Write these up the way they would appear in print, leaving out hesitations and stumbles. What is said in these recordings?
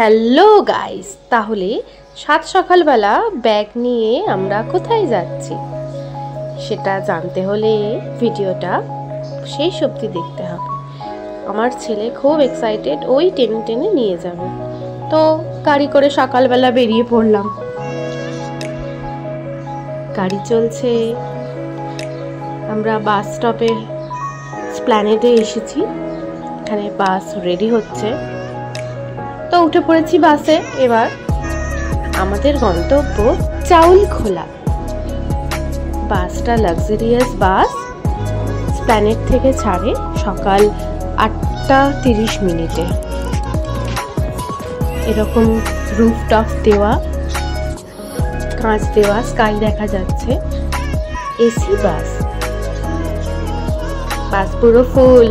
Hello guys, তাহলে সাত সকালবেলা ব্যাগ নিয়ে আমরা কোথায় যাচ্ছি সেটা জানতে হলে ভিডিওটা শেষ অবধি দেখতে হবে। আমার ছেলে খুব এক্সাইটেড, ওই টেনে টেনে নিয়ে যাবে। তো গাড়ি করে সকালবেলা বেরিয়ে পড়লাম। গাড়ি চলছে, আমরা বাস স্টপে স্প্ল্যানেডে এসেছি। এখানে বাস রেডি হচ্ছে, তো উঠে পড়েছি বাসে। এবার আমাদের গন্তব্য চাউলখোলা। বাসটা লাক্সারিয়াস বাস, স্প্ল্যানেড থেকে ছাড়ে সকাল 8:30 এরকম রুফটপ দেওয়া, কাঁচ দেওয়া, স্কাই দেখা যাচ্ছে। এসি বাস, বাস পুরো ফুল।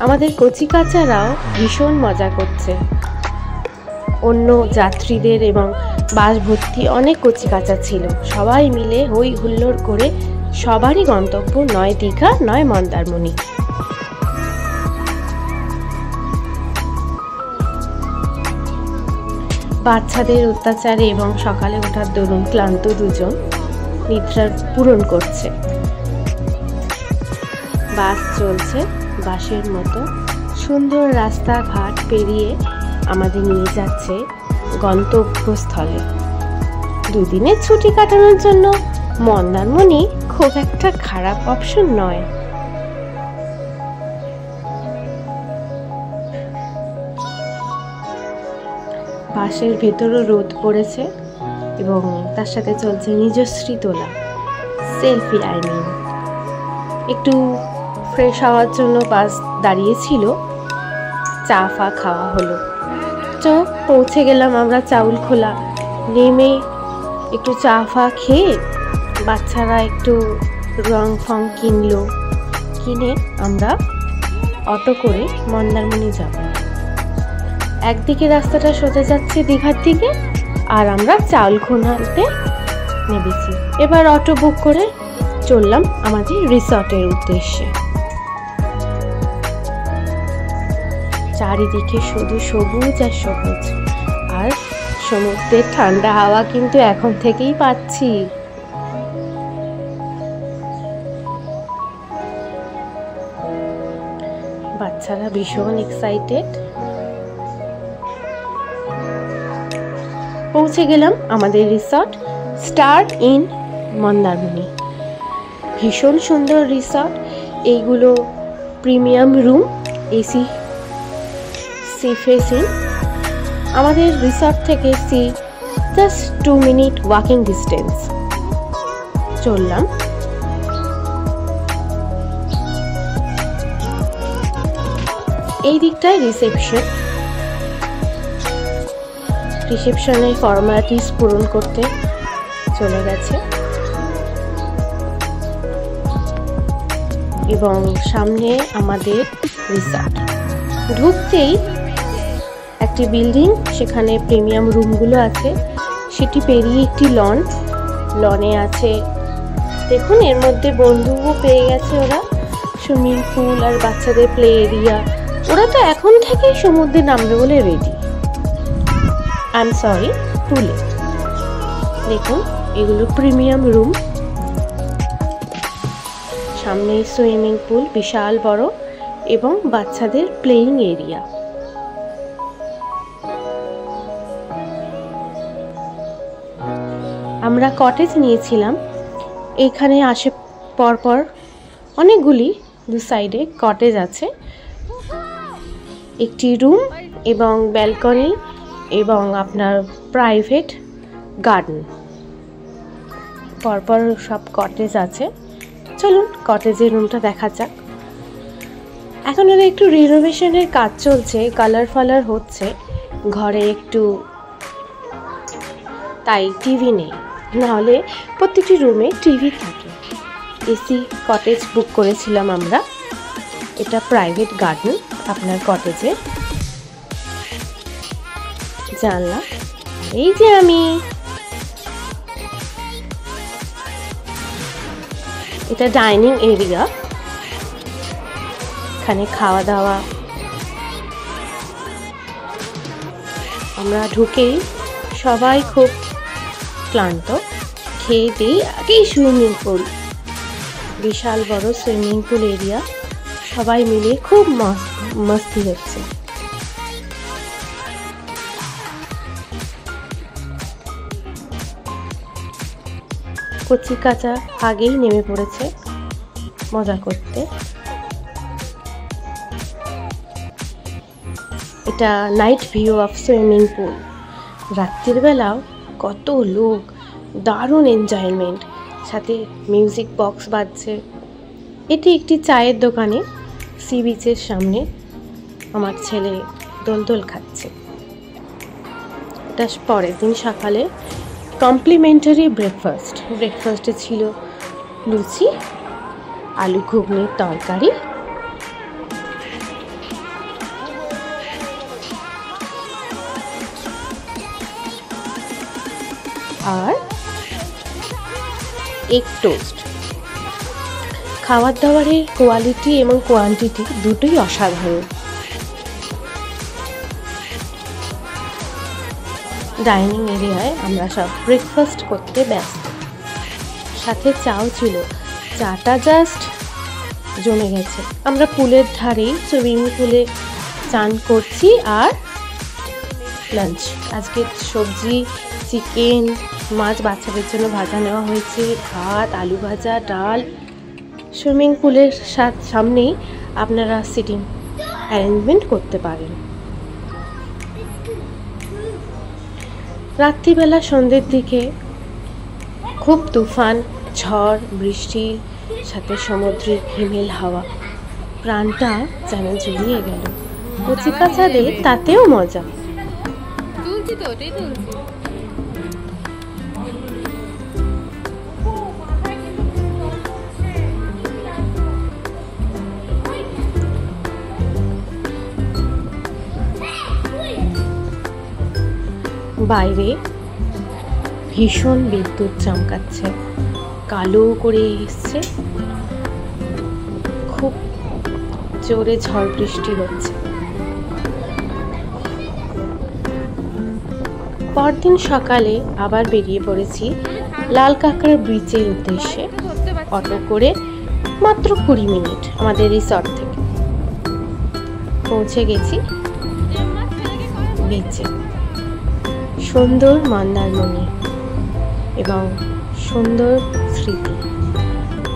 আমাদের কচিকাচারাও ভীষণ মজা করছে। অন্য যাত্রীদের এবং বাস ভর্তি অনেক কচিকাচা ছিল। সবাই মিলে হই হুল্লোড় করে সবারই গন্তব্য নয় দীঘা নয় মন্দারমণি। বাচ্চাদের অত্যাচারে এবং সকালে ওঠার দরুন ক্লান্ত দুজন নিদ্রার পূরণ করছে। বাস চলছে বাসের মতো, সুন্দর রাস্তাঘাট পেরিয়ে আমাদের নিয়ে যাচ্ছে গন্তব্যস্থলে। দুদিনের ছুটি কাটানোর জন্য মন্দারমণি খুব একটা খারাপ অপশন নয়। বাসের ভেতরও রোদ পড়েছে এবং তার সাথে চলছে নিজশ্রী তোলা, সেলফি। একটু ফ্রেশ হওয়ার জন্য বাস দাঁড়িয়েছিল, চা ফা খাওয়া হলো। তো পৌঁছে গেলাম আমরা চাউলখোলা। নেমে একটু চা ফা খেয়ে বাচ্চারা একটু রং ফং কিনলো। কিনে আমরা অটো করে মন্দারমণি যাব। একদিকে রাস্তাটা সোজা যাচ্ছে দীঘার দিকে, আর আমরা চাউলখোলাতে নেমেছি। এবার অটো বুক করে চললাম আমাদের রিসর্টের উদ্দেশ্যে। চারিদিকে শুধু সবুজ আর সবুজ, আর সমুদ্রের ঠান্ডা হাওয়া কিন্তু এখন থেকেই পাচ্ছি। বাচ্চারা ভীষণ এক্সাইটেড। পৌঁছে গেলাম আমাদের রিসর্ট স্টার ইন মন্দারমণি। ভীষণ সুন্দর রিসর্ট। এইগুলো premium room, AC, sea facing. আমাদের রিসর্ট থেকে sea just 2 minute walking distance. চললাম। এই দিকটায় রিসেপশনে ফর্মালিটিস পূরণ করতে চলে গেছে, এবং সামনে আমাদের রিসর্ট। ঢুকতেই একটি বিল্ডিং, সেখানে প্রিমিয়াম রুমগুলো আছে। সেটি পেরিয়ে একটি লনে আছে, দেখুন এর মধ্যে বন্ধুও পেয়ে গেছে ওরা। সুইমিং পুল আর বাচ্চাদের প্লে এরিয়া। ওরা তো এখন থেকেই সমুদ্রে নামবে বলে রেডি। আই এম সরি, পুলে। দেখুন এগুলো প্রিমিয়াম রুম। সামনে সুইমিং পুল বিশাল বড়, এবং বাচ্চাদের প্লেইং এরিয়া। আমরা কটেজ নিয়েছিলাম। এখানে আসে পরপর অনেকগুলি দু সাইডে কটেজ আছে। একটি রুম এবং ব্যালকনি এবং আপনার প্রাইভেট গার্ডেন, পরপর সব কটেজ আছে। চলুন কটেজের রুমটা দেখা যাক। এখন ওদের একটু রিনোভেশনের কাজ চলছে, কালার ফালার হচ্ছে ঘরে একটু, তাই টিভি নেই। নাহলে প্রতিটি রুমে টিভি থাকে। এসি কটেজ বুক করেছিলাম আমরা। এটা প্রাইভেট গার্ডেন আপনার কটেজে। জানলা, এই যে আমি। এটা ডাইনিং এরিয়া, এখানে খাওয়া দাওয়া আমরা ঢুকেই সবাই খুব ক্লান্ত, খেয়ে দিই আগেই সুইমিং পুল, বিশাল বড় সুইমিং পুল এরিয়া, সবাই মিলে খুব মস্তি হচ্ছে। কচি কাঁচা আগেই নেমে পড়েছে মজা করতে। এটা night view of swimming pool. রাত্রির বেলাও কত লোক, দারুণ এনজয়মেন্ট, সাথে মিউজিক বক্স বাজছে। এটি একটি চায়ের দোকানে সি বিচের সামনে আমার ছেলে দোলদোল খাচ্ছে। তার পরের দিন সকালে কমপ্লিমেন্টারি ব্রেকফাস্টে ছিল লুচি, আলু ঘুগনির তরকারি, আর এগ টোস্ট। খাবার দাবারের কোয়ালিটি এবং কোয়ান্টিটি দুটোই অসাধারণ। ডাইনিং এরিয়ায় আমরা সব ব্রেকফাস্ট করতে ব্যস্ত, সাথে চাও ছিল। চাটা জাস্ট জমে গেছে। আমরা পুলের ধারেই সুইমিং পুলে চান করছি আর লাঞ্চ। আজকে সবজি, চিকেন, মাছ বাচ্চাদের জন্য ভাজা নেওয়া হয়েছে, ভাত, আলু ভাজা, ডাল। সুইমিং পুলের সামনেই আপনারা সিটিং অ্যারেঞ্জমেন্ট করতে পারেন। রাত্রিবেলা সন্ধ্যের দিকে খুব তুফান, ঝড়, বৃষ্টির সাথে সমুদ্রের হিমেল হাওয়া, প্রাণটা যেন জুড়িয়ে গেল। কচি কাঁচাদের তাতেও মজা। বাইরে ভীষণ বিদ্যুৎ চমকাচ্ছে, কালো করে এসছে, খুব জোরে ঝড় বৃষ্টি হচ্ছে। পরদিন সকালে আবার বেরিয়ে পড়েছি লাল কাঁকড়া ব্রিজের উদ্দেশ্যে অটো করে। মাত্র 20 মিনিট আমাদের রিসর্ট থেকে পৌঁছে গেছি বিচে। সুন্দর মন্দারমণি এবং সুন্দর স্মৃতি।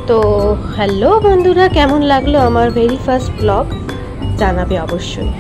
তো হ্যালো বন্ধুরা, কেমন লাগলো আমার ভেরি ফার্স্ট ব্লগ জানাবে অবশ্যই।